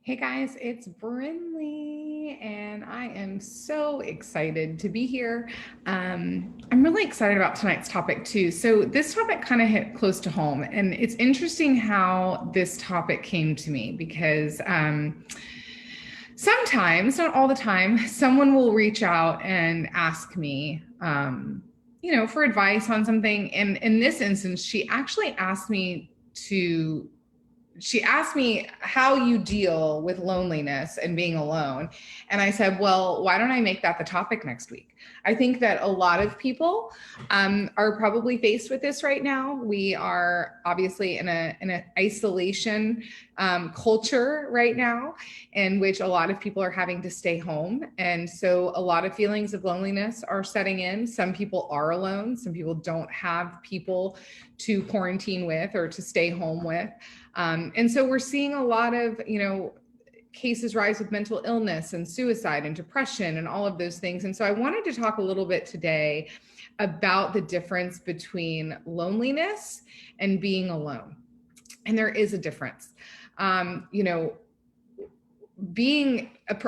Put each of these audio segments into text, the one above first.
Hey guys, it's Brindley, and I am so excited to be here. I'm really excited about tonight's topic too. So, this topic kind of hit close to home, and it's interesting how this topic came to me because sometimes, not all the time, someone will reach out and ask me, for advice on something. And in this instance, she asked me how you deal with loneliness and being alone. And I said, well, why don't I make that the topic next week? I think that a lot of people are probably faced with this right now. We are obviously in an isolation culture right now, in which a lot of people are having to stay home. And so a lot of feelings of loneliness are setting in. Some people are alone. Some people don't have people to quarantine with or to stay home with. And so we're seeing a lot of, cases rise with mental illness and suicide and depression and all of those things. And so I wanted to talk a little bit today about the difference between loneliness and being alone. And there is a difference. Um, you know,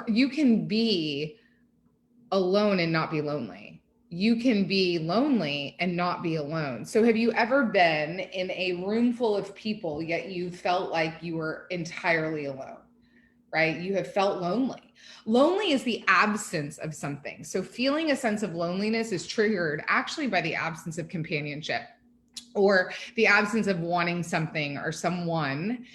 you can be alone and not be lonely. You can be lonely and not be alone. So have you ever been in a room full of people, yet you felt like you were entirely alone, right? You have felt lonely. Lonely is the absence of something. So feeling a sense of loneliness is triggered actually by the absence of companionship or the absence of wanting something or someone,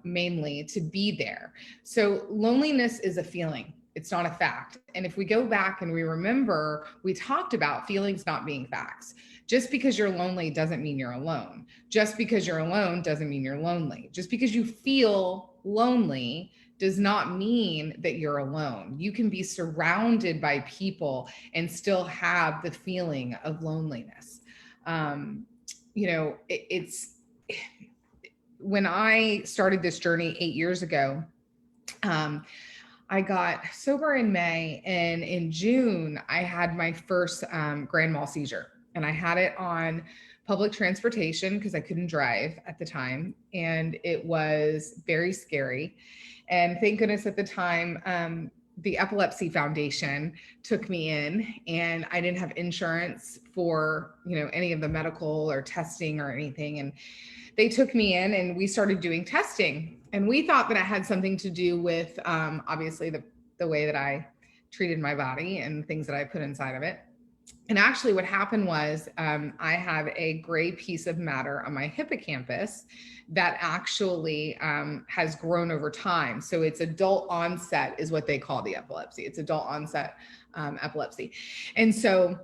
mainly to be there. So loneliness is a feeling. It's not a fact. And if we go back and we remember, we talked about feelings not being facts. Just because you're lonely doesn't mean you're alone. Just because you're alone doesn't mean you're lonely. Just because you feel lonely does not mean that you're alone. You can be surrounded by people and still have the feeling of loneliness. It's when I started this journey 8 years ago. I got sober in May, and in June, I had my first grand mal seizure, and I had it on public transportation because I couldn't drive at the time, and it was very scary. And thank goodness at the time, the Epilepsy Foundation took me in, and I didn't have insurance for any of the medical or testing or anything, and they took me in and we started doing testing. And we thought that it had something to do with obviously the way that I treated my body and things that I put inside of it. And actually, what happened was I have a gray piece of matter on my hippocampus that actually has grown over time. So it's adult onset, is what they call the epilepsy. It's adult onset epilepsy. And so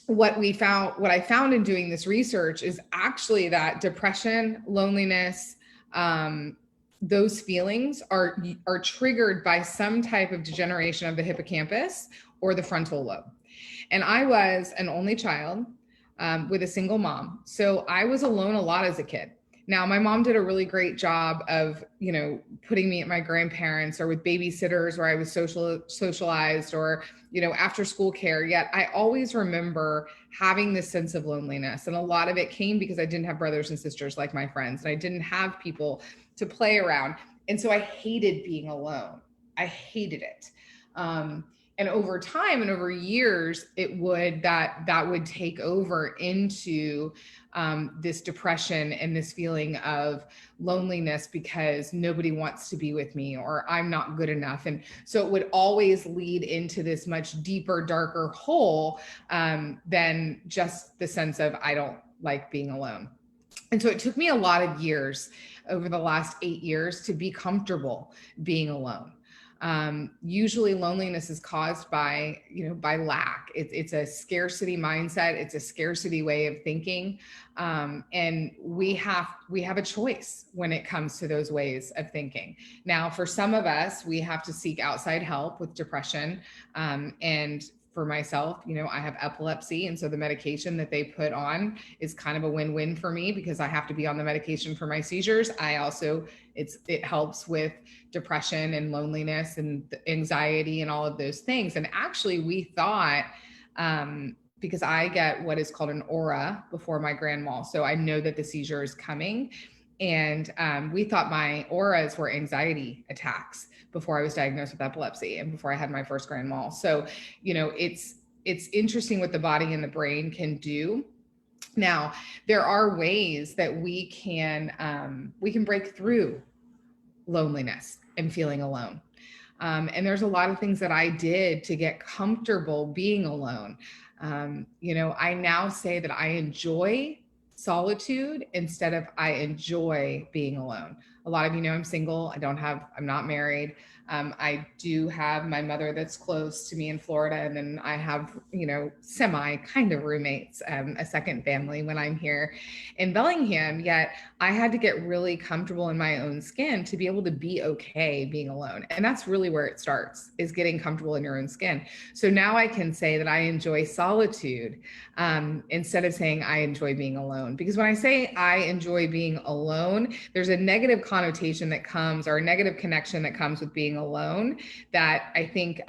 what I found in doing this research is actually that depression, loneliness, those feelings are triggered by some type of degeneration of the hippocampus or the frontal lobe. And I was an only child with a single mom. So I was alone a lot as a kid. Now, my mom did a really great job of, putting me at my grandparents or with babysitters where I was socialized or, after school care. Yet I always remember having this sense of loneliness. And a lot of it came because I didn't have brothers and sisters like my friends, and I didn't have people to play around. And so I hated being alone. I hated it. And over time and over years, that would take over into this depression and this feeling of loneliness because nobody wants to be with me or I'm not good enough. And so it would always lead into this much deeper, darker hole than just the sense of I don't like being alone. And so it took me a lot of years over the last 8 years to be comfortable being alone. Usually loneliness is caused by lack. It's a scarcity mindset. It's a scarcity way of thinking. And we have a choice when it comes to those ways of thinking. Now, for some of us, we have to seek outside help with depression. And for myself, I have epilepsy. And so the medication that they put on is kind of a win-win for me because I have to be on the medication for my seizures. It helps with depression and loneliness and anxiety and all of those things. And actually we thought, because I get what is called an aura before my grand mal. So I know that the seizure is coming. And we thought my auras were anxiety attacks before I was diagnosed with epilepsy and before I had my first grand mal. So, it's interesting what the body and the brain can do. Now, there are ways that we can break through loneliness and feeling alone. And there's a lot of things that I did to get comfortable being alone. I now say that I enjoy solitude instead of I enjoy being alone. A lot of you know I'm single. I'm not married. I do have my mother that's close to me in Florida. And then I have, semi kind of roommates, a second family when I'm here in Bellingham. Yet I had to get really comfortable in my own skin to be able to be okay being alone. And that's really where it starts, is getting comfortable in your own skin. So now I can say that I enjoy solitude instead of saying I enjoy being alone. Because when I say I enjoy being alone, there's a negative connotation that comes, or a negative connection that comes with being alone, that I think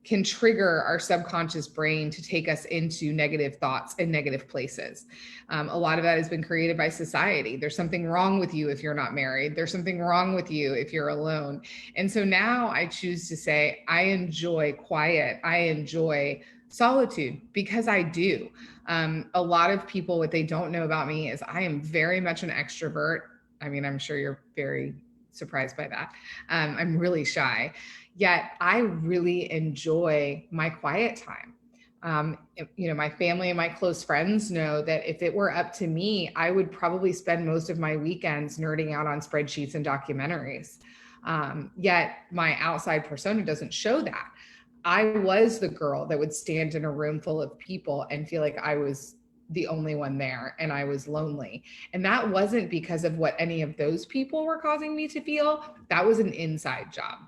can trigger our subconscious brain to take us into negative thoughts and negative places. A lot of that has been created by society. There's something wrong with you if you're not married. There's something wrong with you if you're alone. And so now I choose to say, I enjoy quiet. I enjoy solitude, because I do. A lot of people, what they don't know about me is I am very much an extrovert. I mean, I'm sure you're very surprised by that. I'm really shy, yet I really enjoy my quiet time. My family and my close friends know that if it were up to me, I would probably spend most of my weekends nerding out on spreadsheets and documentaries. Yet my outside persona doesn't show that. I was the girl that would stand in a room full of people and feel like I was the only one there and I was lonely. And that wasn't because of what any of those people were causing me to feel. That was an inside job.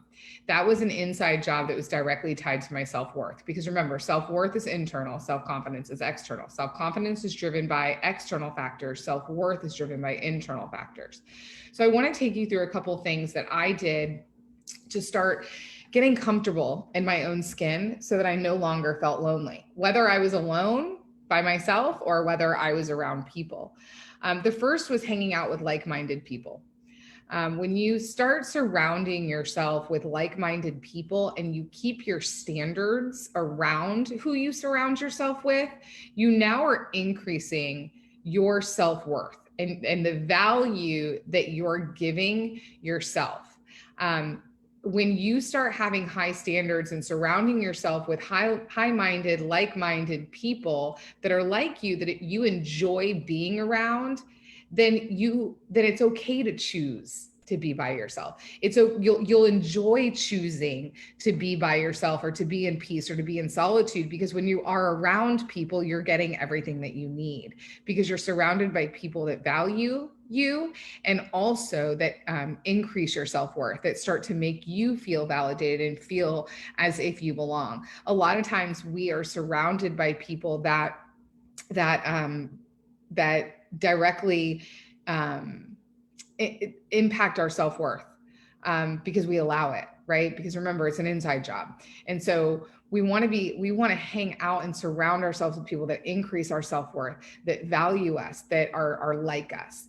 That was an inside job that was directly tied to my self-worth. Because remember, self-worth is internal, self-confidence is external. Self-confidence is driven by external factors, self-worth is driven by internal factors. So I want to take you through a couple of things that I did to start getting comfortable in my own skin so that I no longer felt lonely, whether I was alone by myself or whether I was around people. The first was hanging out with like-minded people. When you start surrounding yourself with like-minded people and you keep your standards around who you surround yourself with, you now are increasing your self-worth and the value that you're giving yourself. When you start having high standards and surrounding yourself with high-minded, like-minded people that are like you, that you enjoy being around, then it's okay to choose to be by yourself. You'll enjoy choosing to be by yourself or to be in peace or to be in solitude, because when you are around people, you're getting everything that you need, because you're surrounded by people that value you and also that increase your self-worth, that start to make you feel validated and feel as if you belong. A lot of times we are surrounded by people that directly impact our self-worth because we allow it, right? Because remember, it's an inside job. And so we want to hang out and surround ourselves with people that increase our self-worth, that value us, that are like us.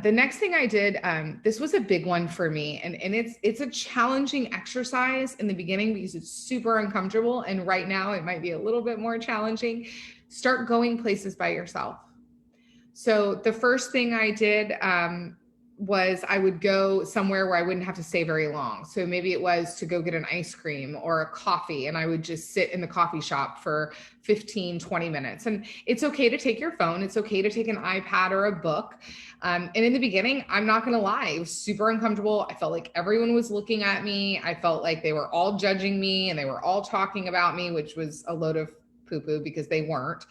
The next thing I did, this was a big one for me, and it's a challenging exercise in the beginning because it's super uncomfortable. And right now it might be a little bit more challenging. Start going places by yourself. So the first thing I did was I would go somewhere where I wouldn't have to stay very long. So maybe it was to go get an ice cream or a coffee, and I would just sit in the coffee shop for 15, 20 minutes. And it's okay to take your phone. It's okay to take an iPad or a book. And in the beginning, I'm not going to lie, it was super uncomfortable. I felt like everyone was looking at me. I felt like they were all judging me and they were all talking about me, which was a load of poo-poo because they weren't.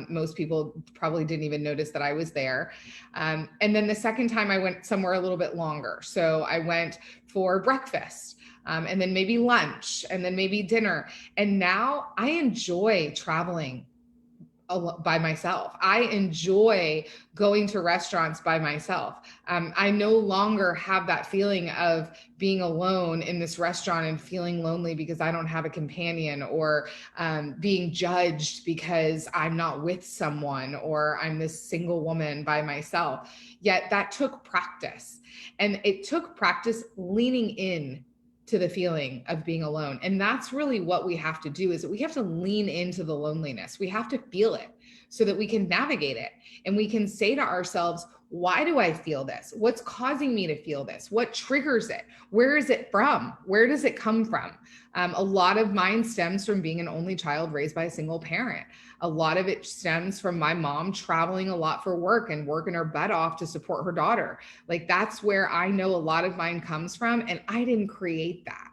Most people probably didn't even notice that I was there. And then the second time I went somewhere a little bit longer. So I went for breakfast, and then maybe lunch, and then maybe dinner. And now I enjoy traveling by myself. I enjoy going to restaurants by myself. I no longer have that feeling of being alone in this restaurant and feeling lonely because I don't have a companion, or being judged because I'm not with someone, or I'm this single woman by myself. Yet that took practice, and it took practice leaning in to the feeling of being alone. And that's really what we have to do, is that we have to lean into the loneliness. We have to feel it so that we can navigate it. And we can say to ourselves, why do I feel this? What's causing me to feel this? What triggers it? Where is it from? Where does it come from? A lot of mine stems from being an only child raised by a single parent. A lot of it stems from my mom traveling a lot for work and working her butt off to support her daughter. Like, that's where I know a lot of mine comes from. And I didn't create that.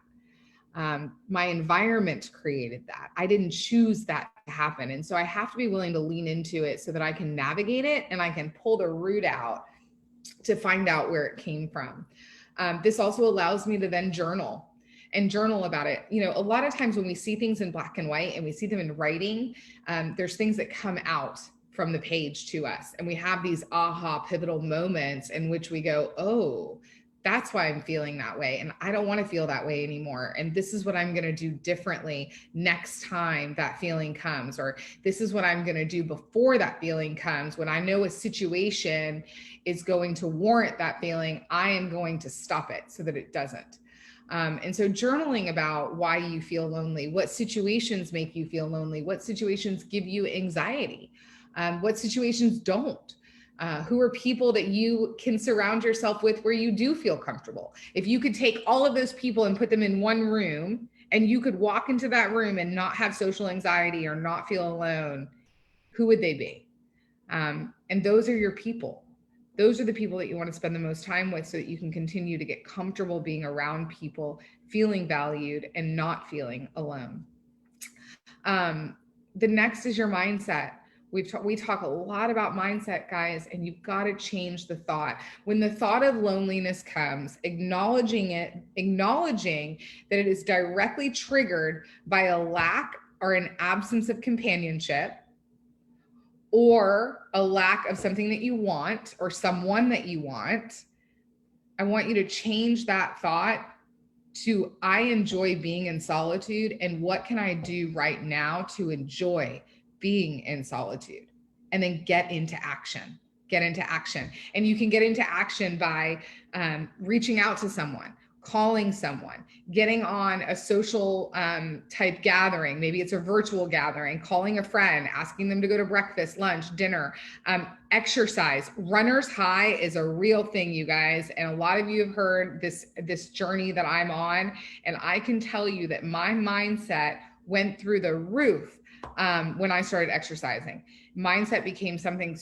My environment created that. I didn't choose that to happen. And so I have to be willing to lean into it so that I can navigate it and I can pull the root out to find out where it came from. This also allows me to then journal about it. You know, a lot of times when we see things in black and white and we see them in writing, there's things that come out from the page to us. And we have these aha pivotal moments in which we go, oh, that's why I'm feeling that way. And I don't want to feel that way anymore. And this is what I'm going to do differently next time that feeling comes, or this is what I'm going to do before that feeling comes. When I know a situation is going to warrant that feeling, I am going to stop it so that it doesn't. And so journaling about why you feel lonely, what situations make you feel lonely, what situations give you anxiety, what situations don't. Who are people that you can surround yourself with where you do feel comfortable? If you could take all of those people and put them in one room, and you could walk into that room and not have social anxiety or not feel alone, who would they be? And those are your people. Those are the people that you want to spend the most time with, so that you can continue to get comfortable being around people, feeling valued and not feeling alone. The next is your mindset. We talk a lot about mindset, guys, and you've got to change the thought. When the thought of loneliness comes, acknowledging that it is directly triggered by a lack or an absence of companionship, or a lack of something that you want or someone that you want. I want you to change that thought to, I enjoy being in solitude, and what can I do right now to enjoy being in solitude? And then get into action. And you can get into action by reaching out to someone, calling someone, getting on a social type gathering. Maybe it's a virtual gathering, calling a friend, asking them to go to breakfast, lunch, dinner, exercise. Runner's high is a real thing, you guys. And a lot of you have heard this journey that I'm on. And I can tell you that my mindset went through the roof when I started exercising. Mindset became something,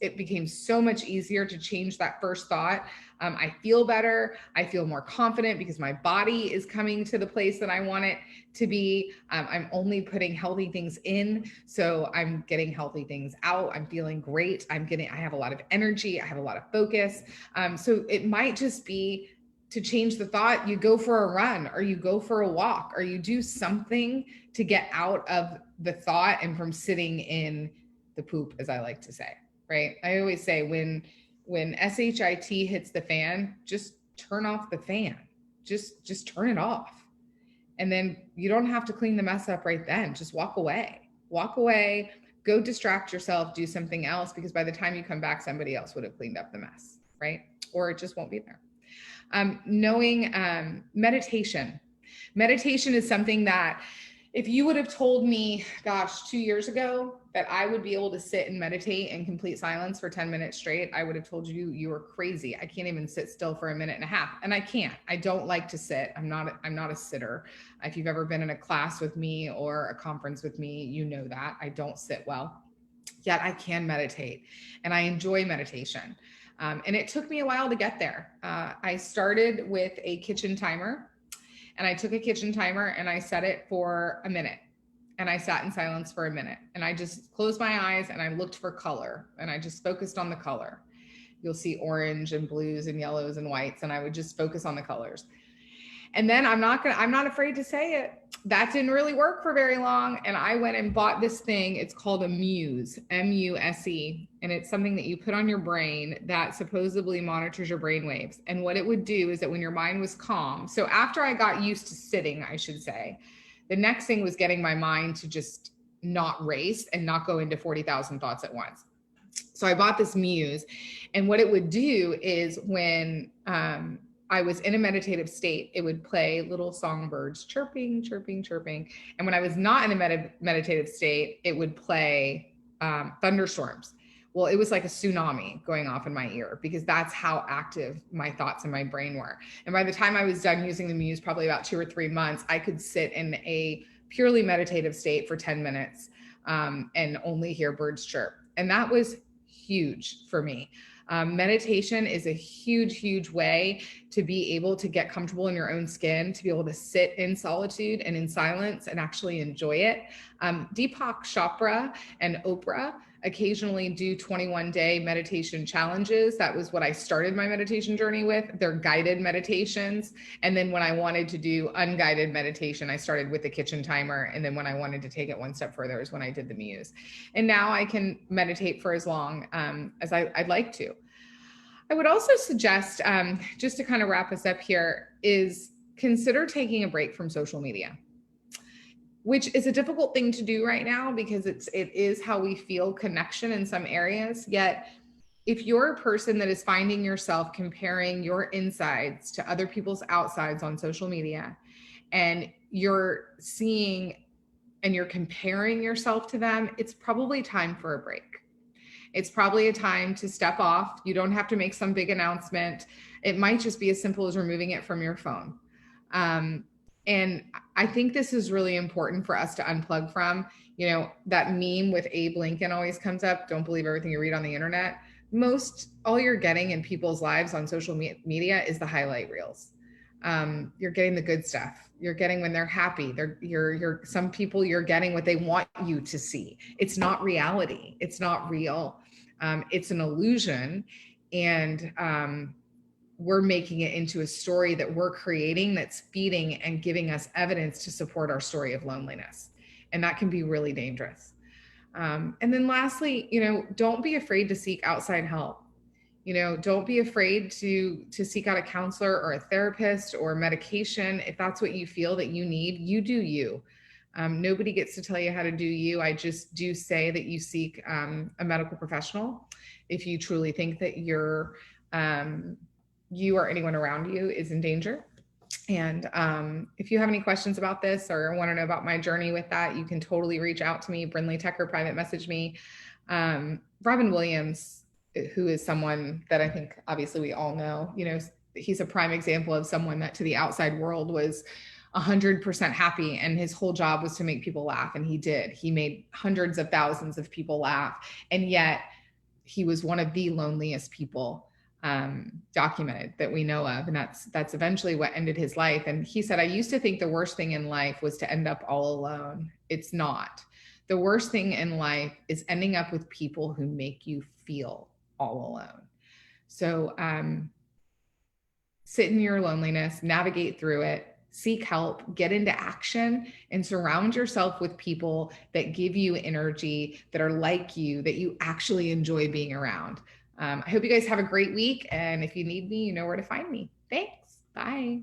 it became so much easier to change that first thought. I feel better. I feel more confident because my body is coming to the place that I want it to be. I'm only putting healthy things in, so I'm getting healthy things out. I'm feeling great. I have a lot of energy. I have a lot of focus. So it might just be to change the thought. You go for a run, or you go for a walk, or you do something to get out of the thought and from sitting in the poop, as I like to say, right? I always say when SHIT hits the fan, just turn off the fan. Just turn it off. And then you don't have to clean the mess up right then. Just walk away, go distract yourself, do something else, because by the time you come back, somebody else would have cleaned up the mess, right? Or it just won't be there. Knowing meditation. Meditation is something that, if you would have told me, 2 years ago, that I would be able to sit and meditate in complete silence for 10 minutes straight, I would have told you you were crazy. I can't even sit still for a minute and a half. And I can't. I don't like to sit. I'm not a sitter. If you've ever been in a class with me or a conference with me, you know that I don't sit well. Yet I can meditate, and I enjoy meditation. And it took me a while to get there. I started with a kitchen timer. And I took a kitchen timer and I set it for a minute, and I sat in silence for a minute, and I just closed my eyes and I looked for color, and I just focused on the color. You'll see orange and blues and yellows and whites, and I would just focus on the colors. And then I'm not afraid to say it, That didn't really work for very long. And I went and bought this thing. It's called a Muse, Muse. And it's something that you put on your brain that supposedly monitors your brain waves. And what it would do is that when your mind was calm, so after I got used to sitting, I should say, the next thing was getting my mind to just not race and not go into 40,000 thoughts at once. So I bought this Muse. And what it would do is when I was in a meditative state, it would play little songbirds chirping, chirping, chirping. And when I was not in a meditative state, it would play thunderstorms. Well, it was like a tsunami going off in my ear because that's how active my thoughts and my brain were. And by the time I was done using the Muse, probably about 2 or 3 months, I could sit in a purely meditative state for 10 minutes and only hear birds chirp. And that was huge for me. Meditation is a huge, huge way to be able to get comfortable in your own skin, to be able to sit in solitude and in silence and actually enjoy it. Deepak Chopra and Oprah occasionally do 21-day meditation challenges. That was what I started my meditation journey with. They're guided meditations. And then when I wanted to do unguided meditation, I started with the kitchen timer. And then when I wanted to take it one step further is when I did the Muse. And now I can meditate for as long as I'd like to. I would also suggest, just to kind of wrap us up here, is consider taking a break from social media, which is a difficult thing to do right now because it is how we feel connection in some areas. Yet, if you're a person that is finding yourself comparing your insides to other people's outsides on social media, and you're seeing and you're comparing yourself to them, it's probably time for a break. It's probably a time to step off. You don't have to make some big announcement. It might just be as simple as removing it from your phone. And I think this is really important for us to unplug from. You know, that meme with Abe Lincoln always comes up. Don't believe everything you read on the internet. All you're getting in people's lives on social media is the highlight reels. You're getting the good stuff. You're getting when they're happy. Some people you're getting what they want you to see. It's not reality. It's not real. It's an illusion. And we're making it into a story that we're creating that's feeding and giving us evidence to support our story of loneliness. And that can be really dangerous. And then lastly, don't be afraid to seek outside help. Don't be afraid to seek out a counselor or a therapist or medication. If that's what you feel that you need, you do you. Nobody gets to tell you how to do you. I just do say that you seek a medical professional if you truly think that you or anyone around you is in danger. And if you have any questions about this or want to know about my journey with that, you can totally reach out to me, Brindley Tech, or private message me. Robin Williams, who is someone that I think obviously we all know, he's a prime example of someone that to the outside world was 100% happy, and his whole job was to make people laugh. And he did. He made hundreds of thousands of people laugh. And yet he was one of the loneliest people documented that we know of. And that's eventually what ended his life. And he said, I used to think the worst thing in life was to end up all alone. It's not. The worst thing in life is ending up with people who make you feel all alone. So sit in your loneliness, navigate through it, seek help, get into action, and surround yourself with people that give you energy, that are like you, that you actually enjoy being around. I hope you guys have a great week. And if you need me, you know where to find me. Thanks. Bye.